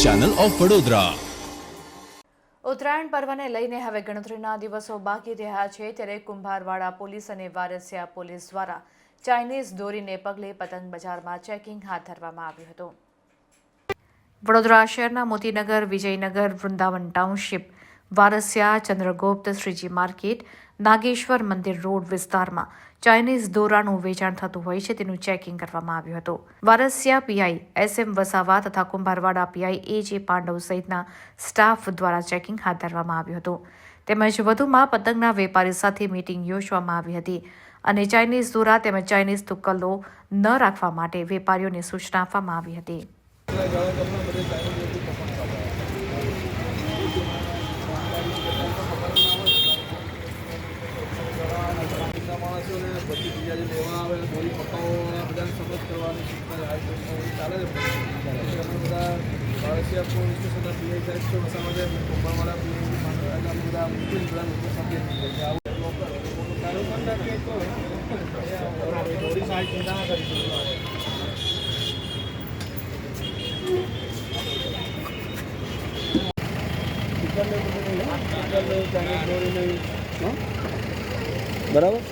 Channel of Vadodara. Uttarayan પર્વને લઈને હવે ગણતરીના દિવસો બાકી રહ્યા છે, ત્યારે કુંભારવાડા પોલીસ અને વારસિયા પોલીસ દ્વારા ચાઇનીઝ દોરીને પગલે પતંગ બજારમાં ચેકિંગ હાથ ધરવામાં આવ્યું હતું। વડોદરા શહેરના મોતીનગર, વિજયનગર, વૃંદાવન ટાઉનશીપ, વારસિયા, ચંદ્રગુપ્ત, શ્રીજી માર્કેટ, નાગેશ્વર મંદિર રોડ વિસ્તારમાં ચાઇનીઝ દોરાનું વેચાણ થતું હોય છે, તેનું ચેકિંગ કરવામાં આવ્યું હતું। વારસિયા પીઆઈ SM વસાવા તથા કુંભારવાડા પીઆઈ AJ પાંડવ સહિતના સ્ટાફ દ્વારા ચેકિંગ હાથ ધરવામાં આવ્યું હતું। તેમજ વધુમાં પતંગના વેપારી સાથે મીટિંગ યોજવામાં આવી હતી અને ચાઇનીઝ દોરા તેમજ ચાઇનીઝ તુક્કલો ન રાખવા માટે વેપારીઓને સૂચના આપવામાં આવી હતી। બધી જગ્યાએ લેવા આવે દોરી પકાવવાળા બધાને સપોર્ટ કરવાની ચાલે છે। અમે બધા વારસિયા પોલીસ સ્ટેશનના પીઆઈ સાહેબ છે, વસાવા કુંભારવાડા પીઆઈ બધા મુખ્ય બધા લોકો સાથે દોરી સાહેબ ચિંતા ના કરી બરાબર।